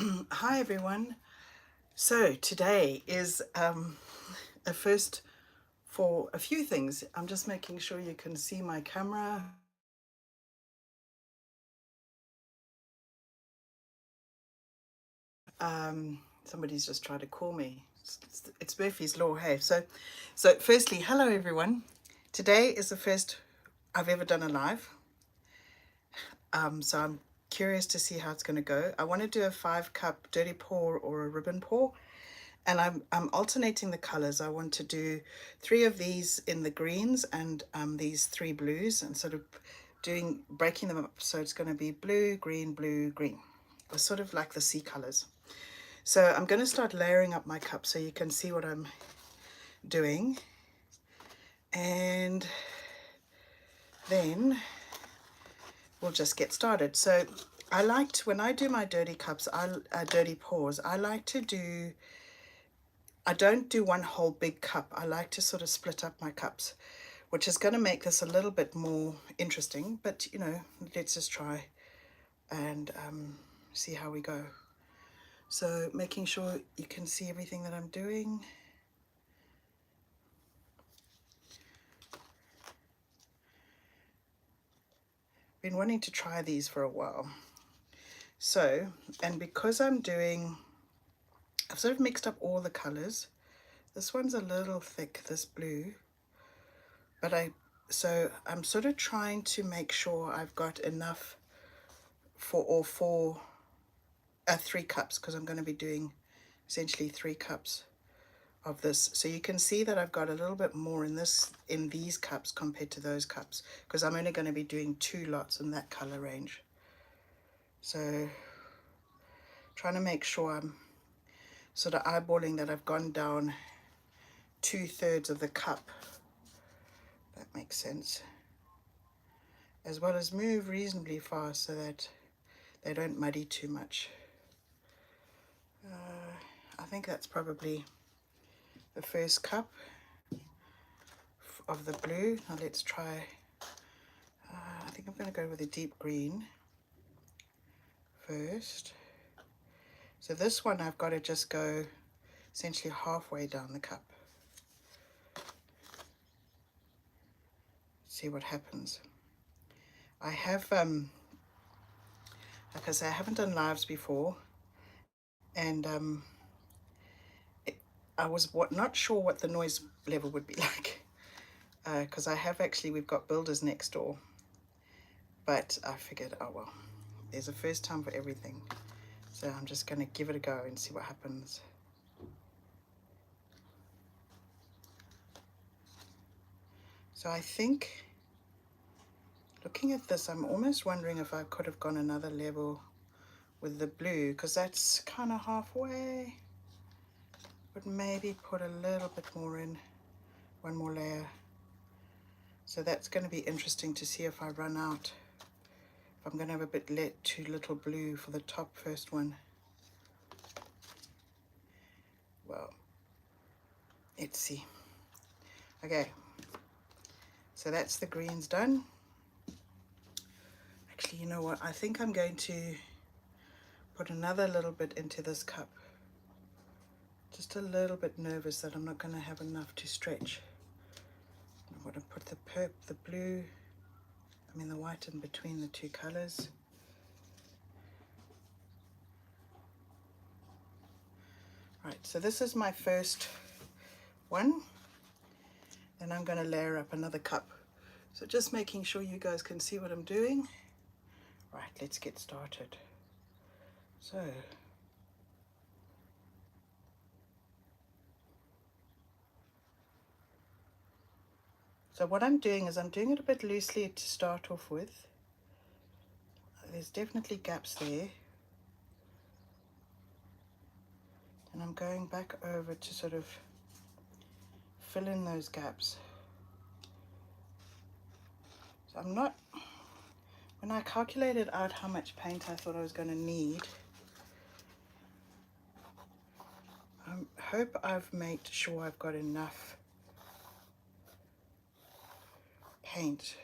Hi everyone. So today is a first for a few things. I'm just making sure you can see my camera. Somebody's just tried to call me. It's Murphy's Law, hey. So firstly, hello everyone. Today is the first I've ever done a live. So I'm curious to see how it's going to go. I want to do a 5-cup dirty pour or a ribbon pour. And I'm alternating the colors. I want to do 3 of these in the greens and these 3 blues, and sort of breaking them up. So it's going to be blue, green, it's sort of like the sea colors. So I'm going to start layering up my cup so you can see what I'm doing, and then we'll just get started. So I like to, when I do my dirty cups, dirty pours, I don't do one whole big cup. I like to sort of split up my cups, which is going to make this a little bit more interesting, but you know, let's just try and see how we go. So making sure you can see everything that I'm doing. Been wanting to try these for a while. So, and because I've sort of mixed up all the colors. This one's a little thick, this blue, but so I'm sort of trying to make sure I've got enough for all 3 cups, because I'm going to be doing essentially 3 cups of this. So you can see that I've got a little bit more in these cups compared to those cups, because I'm only going to be doing 2 lots in that color range. So trying to make sure I'm sort of eyeballing that I've gone down 2/3 of the cup. That makes sense. As well as move reasonably fast so that they don't muddy too much. I think that's probably the first cup of the blue. Now let's try, I think I'm going to go with a deep green first. So this one I've got to just go essentially halfway down the cup. See what happens. I have, like I say, I haven't done lives before, and I was not sure what the noise level would be like, because we've got builders next door, but I figured, oh well, there's a first time for everything. So I'm just going to give it a go and see what happens. So I think, looking at this, I'm almost wondering if I could have gone another level with the blue, because that's kind of halfway. But maybe put a little bit more in, one more layer. So that's going to be interesting to see if I run out, if I'm going to have a bit too little blue for the top first one. Well, let's see. Okay, so that's the greens done. Actually, you know what? I think I'm going to put another little bit into this cup. Just a little bit nervous that I'm not going to have enough to stretch. I'm going to put the blue, the white in between the 2 colors. Right, so this is my first one. Then I'm going to layer up another cup. So just making sure you guys can see what I'm doing. Right, let's get started. So what I'm doing is I'm doing it a bit loosely to start off with. There's definitely gaps there. And I'm going back over to sort of fill in those gaps. So when I calculated out how much paint I thought I was going to need, I hope I've made sure I've got enough paint.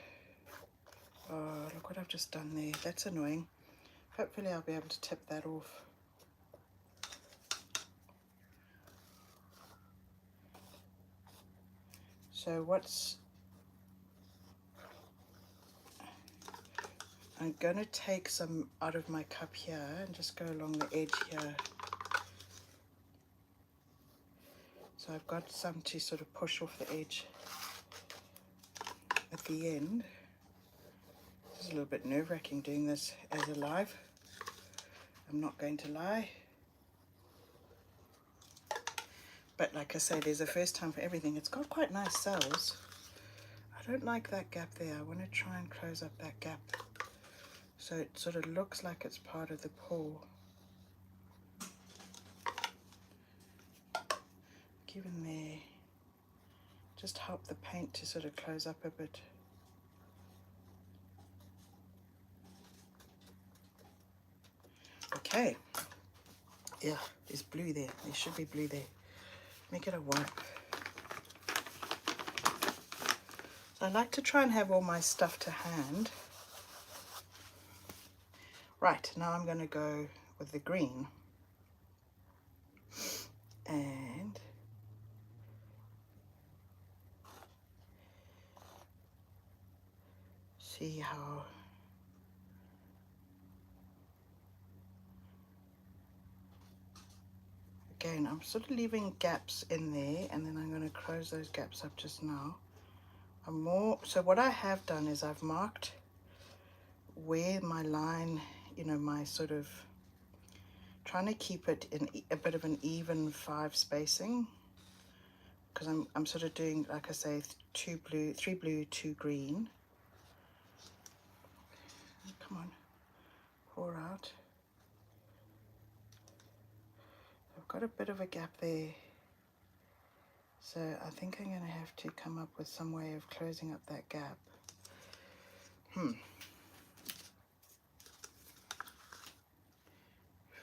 Oh, look what I've just done there. That's annoying. Hopefully I'll be able to tip that off. So I'm going to take some out of my cup here and just go along the edge here. So I've got some to sort of push off the edge at the end. It's a little bit nerve-wracking doing this as a live, I'm not going to lie. But like I say, there's a first time for everything. It's got quite nice cells. I don't like that gap there. I want to try and close up that gap so it sort of looks like it's part of the pour. Given there, just help the paint to sort of close up a bit. Okay, yeah, there's blue there. There should be blue there. Make it a wipe. So I like to try and have all my stuff to hand. Right, now I'm going to go with the green. And see how again, I'm sort of leaving gaps in there, and then I'm going to close those gaps up just now. So what I have done is I've marked where my line, you know, my sort of trying to keep it in a bit of an even 5 spacing, because I'm sort of doing, like I say, 3 blue, 2 green. Come on, pour out. I've got a bit of a gap there, so I think I'm going to have to come up with some way of closing up that gap.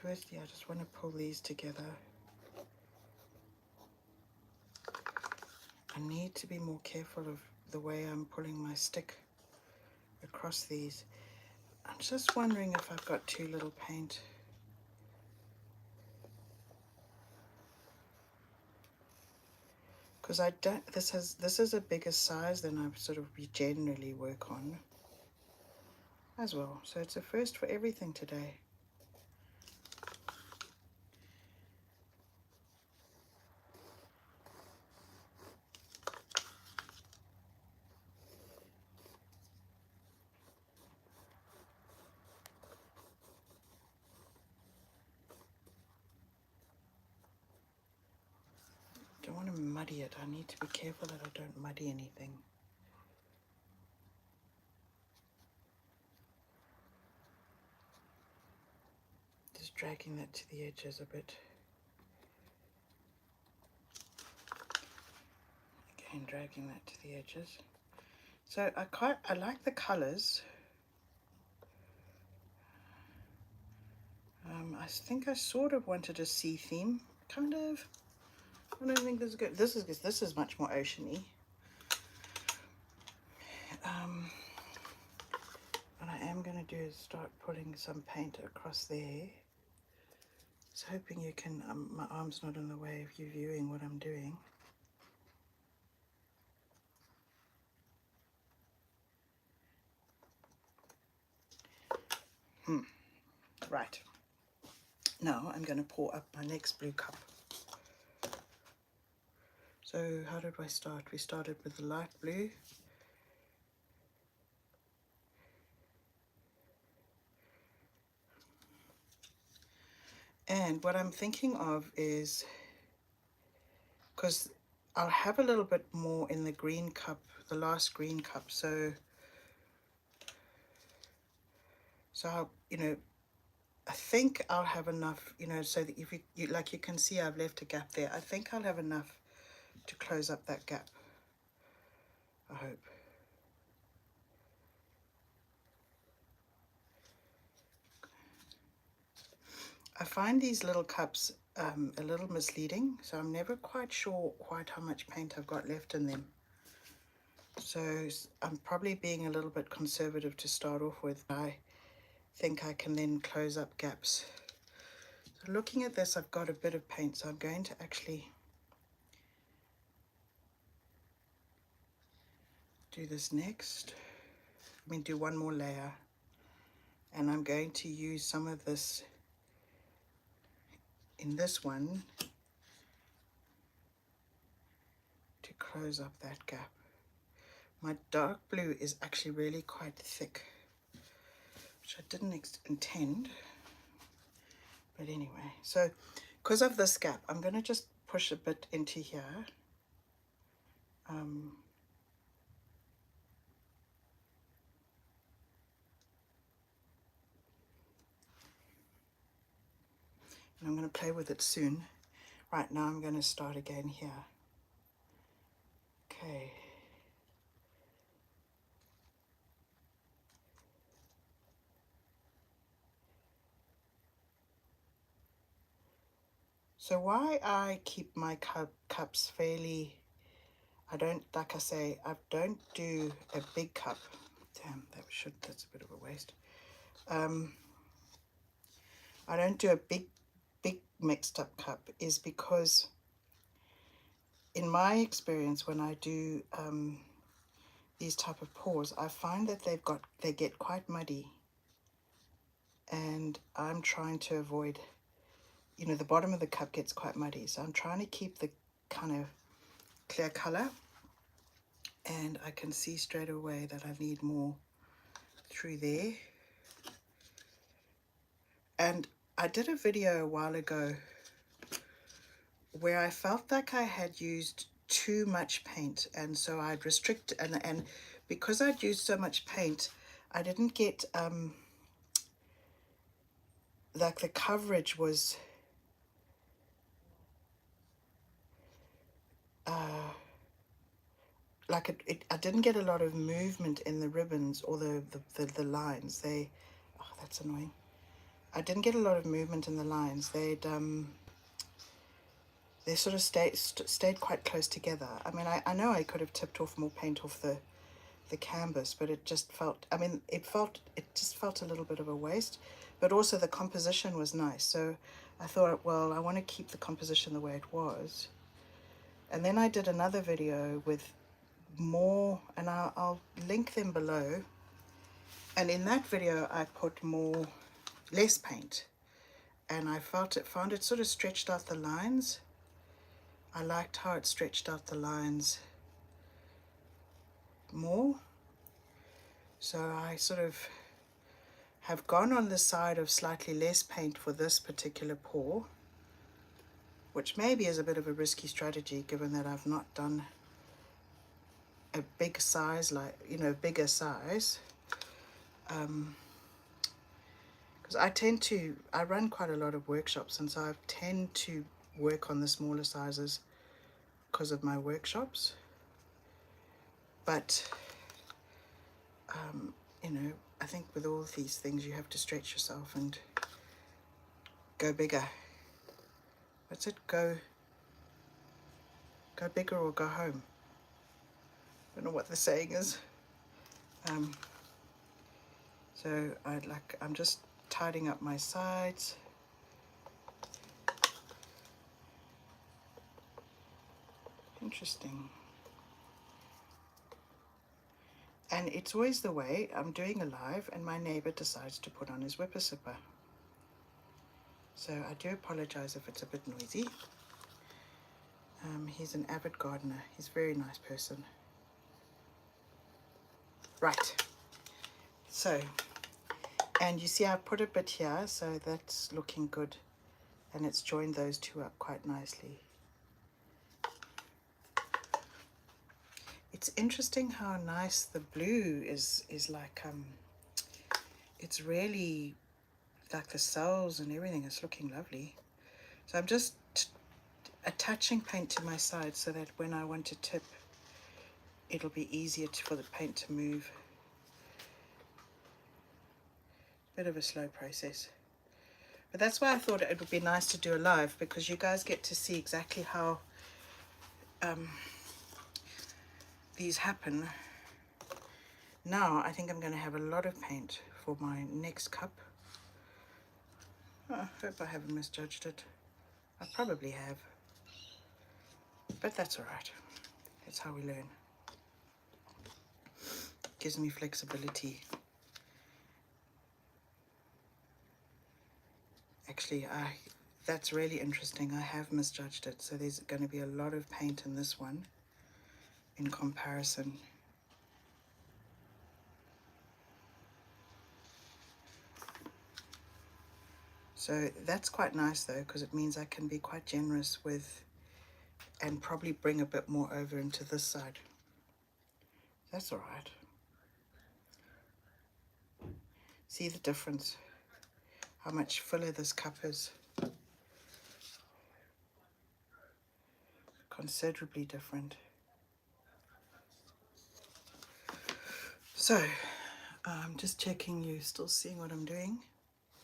Firstly, I just want to pull these together. I need to be more careful of the way I'm pulling my stick across these. I'm just wondering if I've got too little paint. Because I don't, this is a bigger size than I sort of generally work on as well. So it's a first for everything today. Don't want to muddy it. I need to be careful that I don't muddy anything. Just dragging that to the edges a bit. Again, dragging that to the edges. So I like the colors. I think I sort of wanted a sea theme, kind of. I don't think this is good. This is much more oceany. What I am going to do is start putting some paint across there. Just hoping you can, my arm's not in the way of you viewing what I'm doing. Right. Now I'm going to pour up my next blue cup. So how did I start? We started with the light blue. And what I'm thinking of is, because I'll have a little bit more in the green cup, the last green cup, so I'll, you know, I think I'll have enough, you know, so that if you like, you can see I've left a gap there. I think I'll have enough to close up that gap, I hope. I find these little cups a little misleading, so I'm never quite sure how much paint I've got left in them. So I'm probably being a little bit conservative to start off with. I think I can then close up gaps. So looking at this, I've got a bit of paint, so I'm going to actually do this next. Do one more layer, and I'm going to use some of this in this one to close up that gap. My dark blue is actually really quite thick, which I didn't intend, but anyway. So because of this gap, I'm going to just push a bit into here. And I'm going to play with it soon. Right now I'm going to start again here. Okay. So why I keep my cups fairly, I don't, like I say, I don't do a big cup. Damn, that's a bit of a waste. I don't do a big mixed up cup is because in my experience when I do these type of pours, I find that they get quite muddy, and I'm trying to avoid, the bottom of the cup gets quite muddy, so I'm trying to keep the kind of clear color, and I can see straight away that I need more through there. And I did a video a while ago where I felt like I had used too much paint, and so I'd restrict, and because I'd used so much paint, I didn't get like the coverage was like I didn't get a lot of movement in the ribbons or the lines. Oh, that's annoying. I didn't get a lot of movement in the lines. They sort of stayed quite close together. I mean, I know I could have tipped off more paint off the canvas, but it just felt, it just felt a little bit of a waste, but also the composition was nice. So I thought, well, I want to keep the composition the way it was. And then I did another video with more, and I'll link them below. And in that video, I put less paint, and I found it sort of stretched out the lines. I liked how it stretched out the lines more. So I sort of have gone on the side of slightly less paint for this particular pour, which maybe is a bit of a risky strategy given that I've not done a big size, bigger size. Because I run quite a lot of workshops, and so I tend to work on the smaller sizes because of my workshops. But I think with all these things you have to stretch yourself and go bigger. What's it? Go bigger or go home. I don't know what the saying is. So I'm just tidying up my sides. Interesting. And it's always the way, I'm doing a live and my neighbor decides to put on his whipper sipper. So I do apologize if it's a bit noisy. He's an avid gardener. He's a very nice person. Right. So, and you see I put a bit here, so that's looking good. And it's joined those two up quite nicely. It's interesting how nice the blue is like, it's really like the cells and everything is looking lovely. So I'm just attaching paint to my side so that when I want to tip, it'll be easier for the paint to move. Bit of a slow process. But that's why I thought it would be nice to do a live, because you guys get to see exactly how these happen. Now I think I'm going to have a lot of paint for my next cup. I hope I haven't misjudged it. I probably have. But that's alright. That's how we learn. gives me flexibility. Actually, that's really interesting. I have misjudged it. So there's going to be a lot of paint in this one in comparison. So that's quite nice though, because it means I can be quite generous with, and probably bring a bit more over into this side. That's all right. See the difference? How much fuller this cup is. Considerably different. So, I'm just checking you still seeing what I'm doing.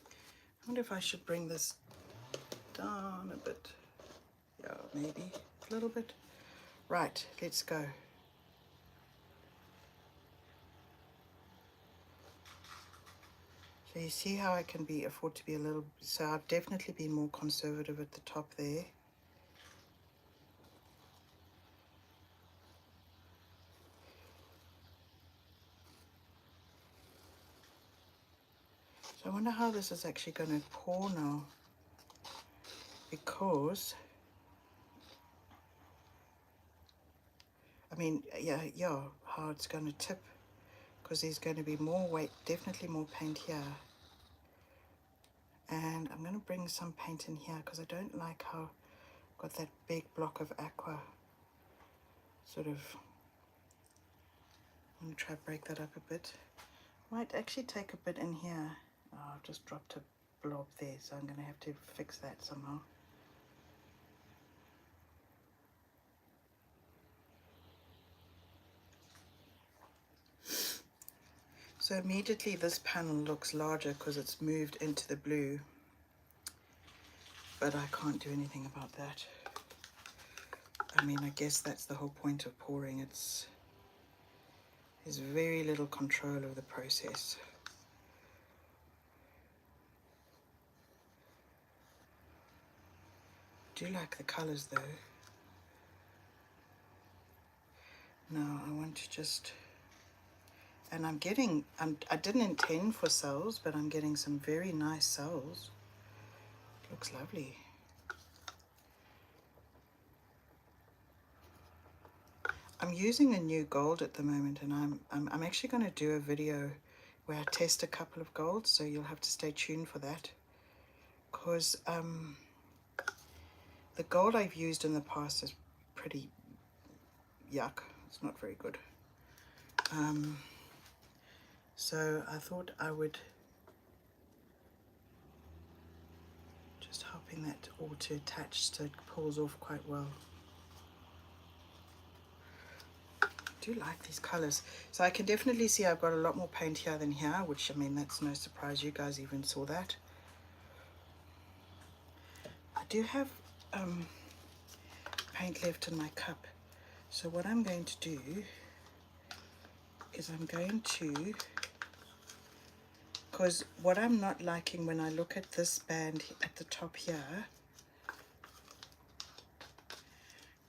I wonder if I should bring this down a bit. Yeah, maybe a little bit. Right, let's go. So you see how I can afford to be a little, so I've definitely been more conservative at the top there. So I wonder how this is actually going to pour now, because I mean, yeah, how it's going to tip, because there's going to be more weight, definitely more paint here. And I'm going to bring some paint in here because I don't like how I've got that big block of Aqua sort of. I'm going to try to break that up a bit. Might actually take a bit in here. Oh, I've just dropped a blob there, so I'm going to have to fix that somehow. So immediately this panel looks larger because it's moved into the blue, but I can't do anything about that. I mean, I guess that's the whole point of pouring. There's very little control of the process. I do like the colors though. Now I want to just, and I didn't intend for cells, but I'm getting some very nice cells. Looks lovely. I'm using a new gold at the moment, and I'm actually going to do a video where I test a couple of golds, so you'll have to stay tuned for that, because the gold I've used in the past is pretty yuck. It's not very good. So I thought I would just helping that all to attach so it pulls off quite well. I do like these colors. So I can definitely see I've got a lot more paint here than here, which, I mean, that's no surprise. You guys even saw that. I do have paint left in my cup. So what I'm going to do is I'm going to, because what I'm not liking when I look at this band at the top here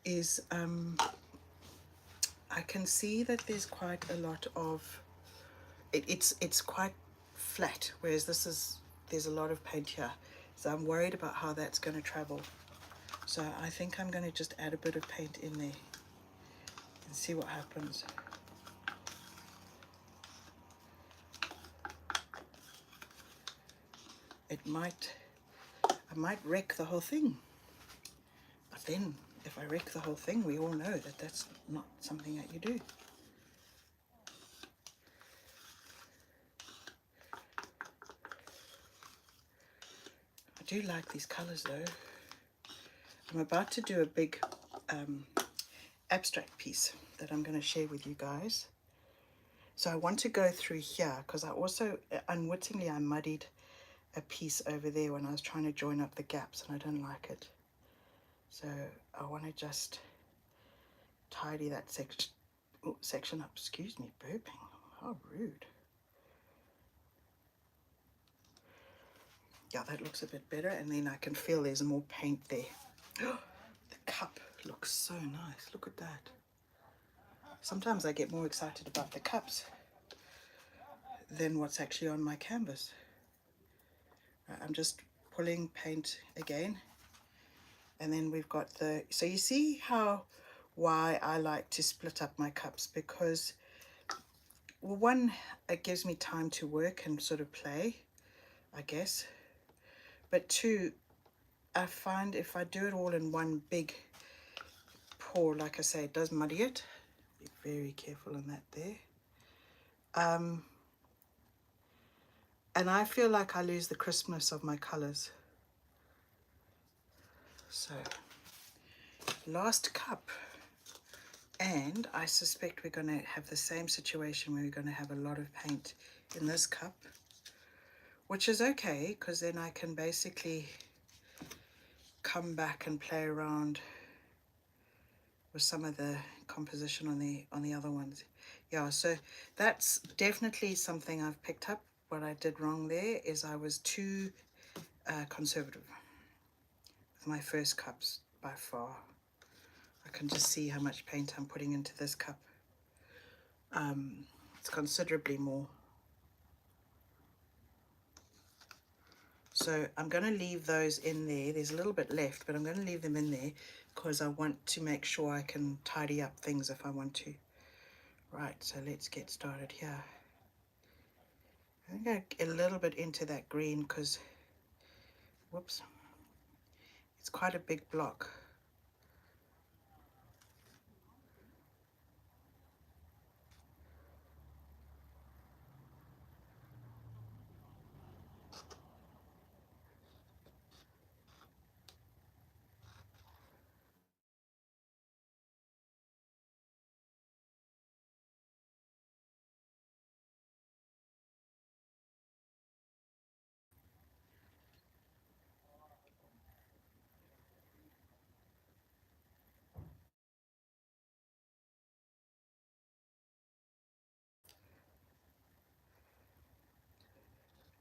is I can see that there's quite a lot of, it's quite flat, whereas there's a lot of paint here. So I'm worried about how that's going to travel. So I think I'm going to just add a bit of paint in there and see what happens. I might wreck the whole thing. But then, if I wreck the whole thing, we all know that that's not something that you do. I do like these colors though. I'm about to do a big abstract piece that I'm going to share with you guys. So I want to go through here because I also, unwittingly, I muddied a piece over there when I was trying to join up the gaps, and I don't like it. So I want to just tidy that section up. Excuse me, burping. How rude. Yeah, that looks a bit better, and then I can feel there's more paint there. The cup looks so nice. Look at that. Sometimes I get more excited about the cups. than what's actually on my canvas. I'm just pulling paint again, and then we've got the, so you see how, why I like to split up my cups, because, well, one, it gives me time to work and sort of play, I guess, but two, I find if I do it all in one big pour, like I say, it does muddy it. Be very careful on that there. And I feel like I lose the crispness of my colors. So, last cup. And I suspect we're going to have the same situation where we're going to have a lot of paint in this cup, which is okay, because then I can basically come back and play around with some of the composition on the other ones. Yeah, so that's definitely something I've picked up. What I did wrong there is I was too conservative with my first cups by far. I can just see how much paint I'm putting into this cup. It's considerably more. So I'm going to leave those in there. There's a little bit left, but I'm going to leave them in there because I want to make sure I can tidy up things if I want to. Right, so let's get started here. I'm going to get a little bit into that green because, whoops, it's quite a big block.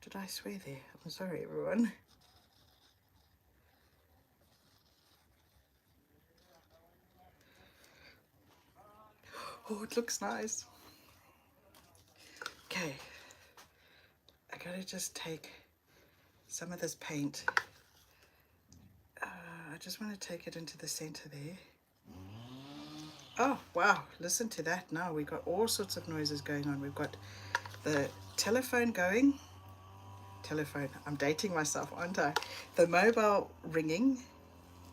Did I swear there? I'm sorry, everyone. Oh, it looks nice. Okay, I gotta just take some of this paint. I just want to take it into the center there. Oh, wow, listen to that now. We've got all sorts of noises going on. We've got the telephone going. Telephone, I'm dating myself, aren't I? The mobile ringing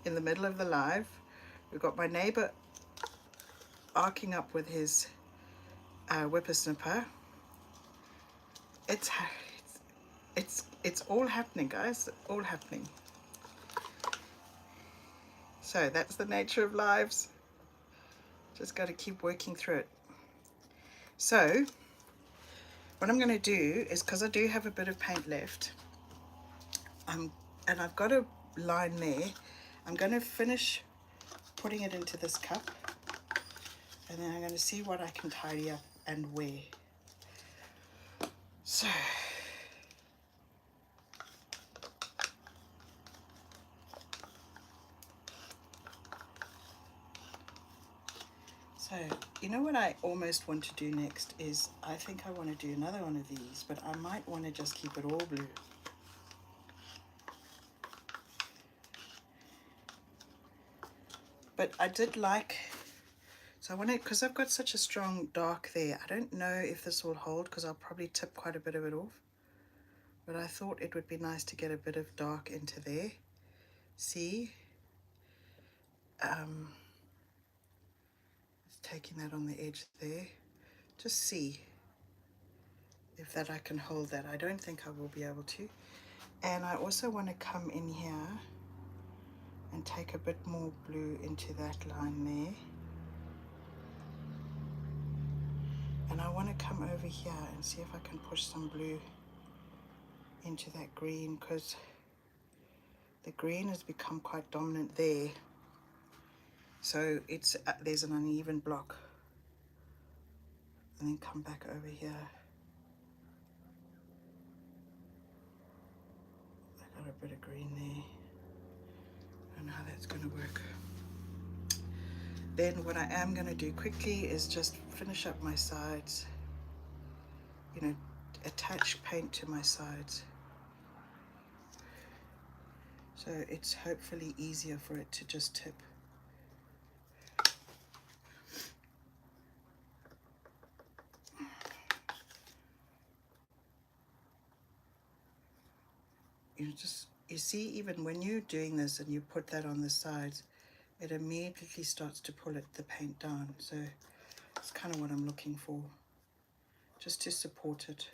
in the middle of the live. We've got my neighbor arcing up with his whippersnapper. It's all happening, guys, all happening. So that's the nature of lives. Just got to keep working through it. So what I'm going to do is, because I do have a bit of paint left, and I've got a line there, I'm going to finish putting it into this cup, and then I'm going to see what I can tidy up and where. So you know what I almost want to do next is, I think I want to do another one of these, but I might want to just keep it all blue. But I did like, so I want to, because I've got such a strong dark there, I don't know if this will hold because I'll probably tip quite a bit of it off. But I thought it would be nice to get a bit of dark into there. See? Taking that on the edge there. Just see if that I can hold that. I don't think I will be able to. And I also want to come in here and take a bit more blue into that line there. And I want to come over here and see if I can push some blue into that green, because the green has become quite dominant there. So it's there's an uneven block. And then come back over here. I got a bit of green there. I don't know how that's going to work. Then what I am going to do quickly is just finish up my sides. You know, attach paint to my sides. So it's hopefully easier for it to just tip. You see, even when you're doing this and you put that on the sides, it immediately starts to pull the paint down. So it's kind of what I'm looking for, just to support it.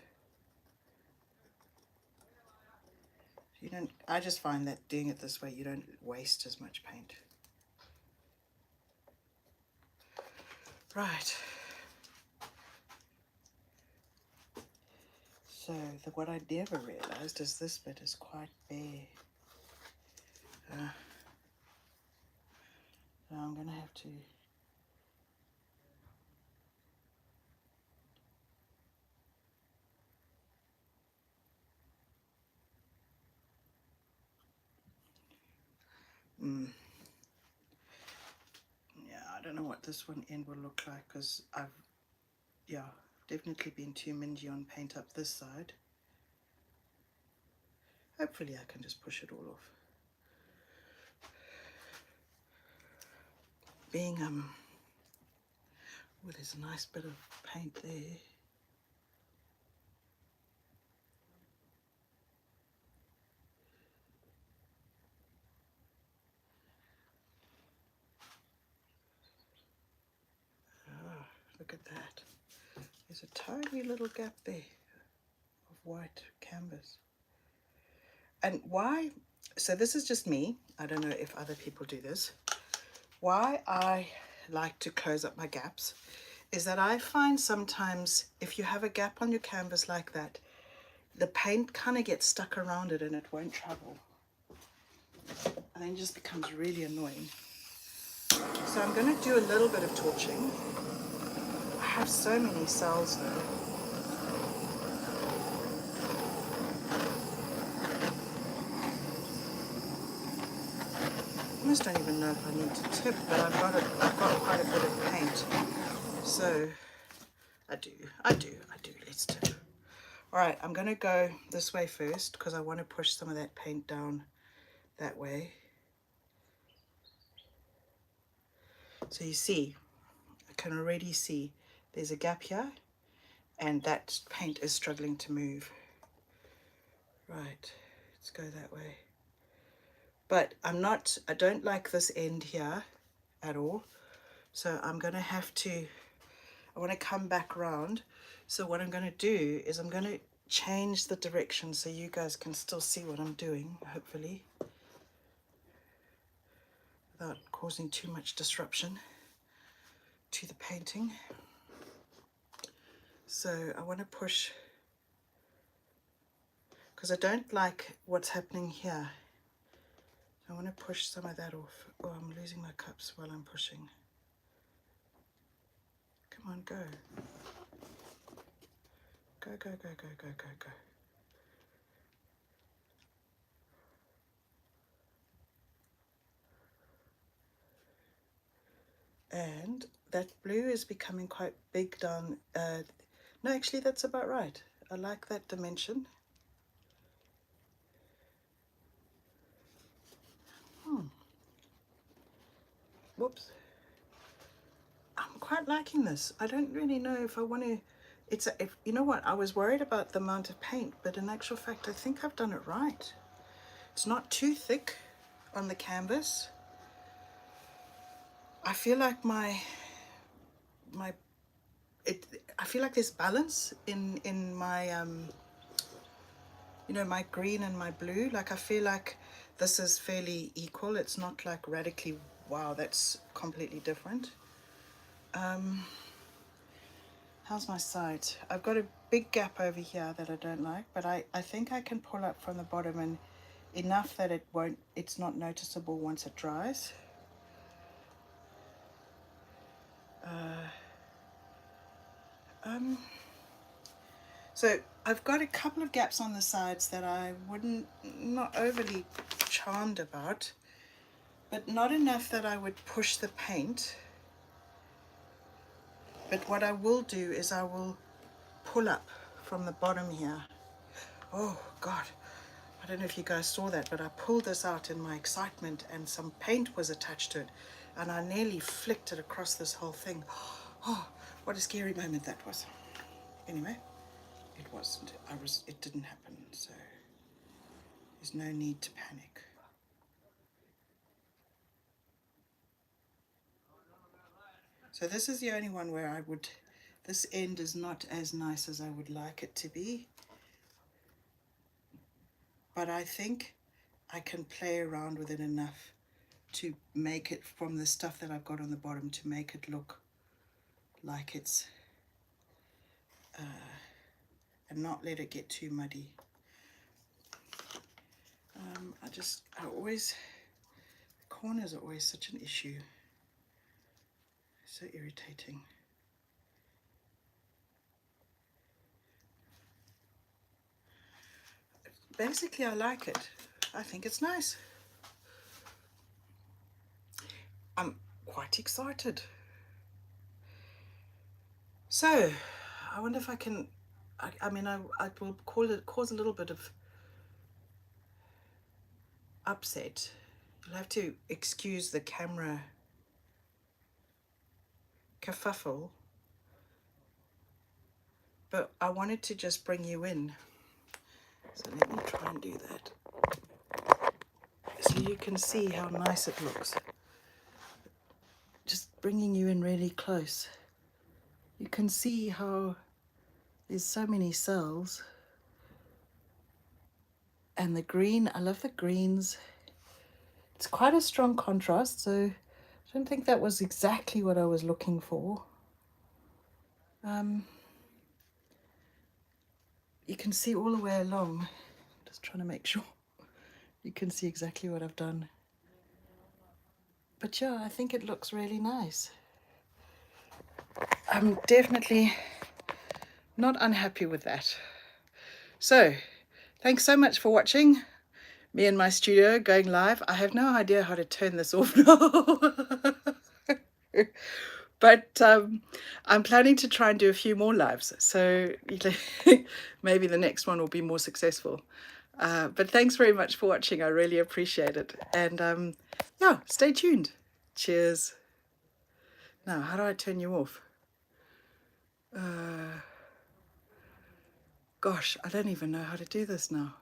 I just find that doing it this way, you don't waste as much paint. Right. So what I never realized is this bit is quite bare. So I'm going to have to yeah, I don't know what this one end will look like, because I've definitely been too mingy on paint up this side. Hopefully I can just push it all off. Being well, there's a nice bit of paint there. Oh, look at that. There's a tiny little gap there of white canvas. And why, so this is just me, I don't know if other people do this. Why I like to close up my gaps is that I find sometimes if you have a gap on your canvas like that, the paint kind of gets stuck around it and it won't travel. And then it just becomes really annoying. So I'm going to do a little bit of torching. I have so many cells though. I almost don't even know if I need to tip, but I've got quite a bit of paint. So I do, let's tip. All right, I'm going to go this way first because I want to push some of that paint down that way. So you see, I can already see there's a gap here and that paint is struggling to move. Right, let's go that way. But I don't like this end here at all. So I'm going to have to, I want to come back around. So what I'm going to do is I'm going to change the direction so you guys can still see what I'm doing, hopefully, without causing too much disruption to the painting. So I want to push, because I don't like what's happening here. I want to push some of that off. Oh, I'm losing my cups while I'm pushing. Come on, go. Go, go, go, go, go, go, go. And that blue is becoming quite big down. No, actually, that's about right. I like that dimension. Whoops. I'm quite liking this. I don't really know if I want to, if you know what, I was worried about the amount of paint, but in actual fact, I think I've done it right. It's not too thick on the canvas. I feel like I feel like there's balance in my you know, my green and my blue. Like I feel like this is fairly equal. It's not like radically, wow, that's completely different. How's my side? I've got a big gap over here that I don't like, but I think I can pull up from the bottom and enough that it's not noticeable once it dries. So I've got a couple of gaps on the sides that I not overly charmed about, but not enough that I would push the paint. But what I will do is I will pull up from the bottom here. Oh God, I don't know if you guys saw that, but I pulled this out in my excitement and some paint was attached to it and I nearly flicked it across this whole thing. Oh, what a scary moment that was. Anyway, it wasn't. It didn't happen, so there's no need to panic. So this is the only one where this end is not as nice as I would like it to be. But I think I can play around with it enough to make it, from the stuff that I've got on the bottom, to make it look like it's, and not let it get too muddy. Corners are always such an issue. So irritating. Basically, I like it. I think it's nice. I'm quite excited. So, I wonder if I can, I mean, I will cause a little bit of upset. You'll have to excuse the camera kerfuffle, but I wanted to just bring you in. So let me try and do that, so you can see how nice it looks. Just bringing you in really close. You can see how there's so many cells. And the green, I love the greens. It's quite a strong contrast, so I don't think that was exactly what I was looking for. You can see all the way along. Just trying to make sure you can see exactly what I've done. But yeah, I think it looks really nice. I'm definitely not unhappy with that. So, thanks so much for watching me in my studio going live. I have no idea how to turn this off now. But I'm planning to try and do a few more lives, so maybe the next one will be more successful. But thanks very much for watching. I really appreciate it. And yeah, stay tuned. Cheers. Now, how do I turn you off? Gosh, I don't even know how to do this now.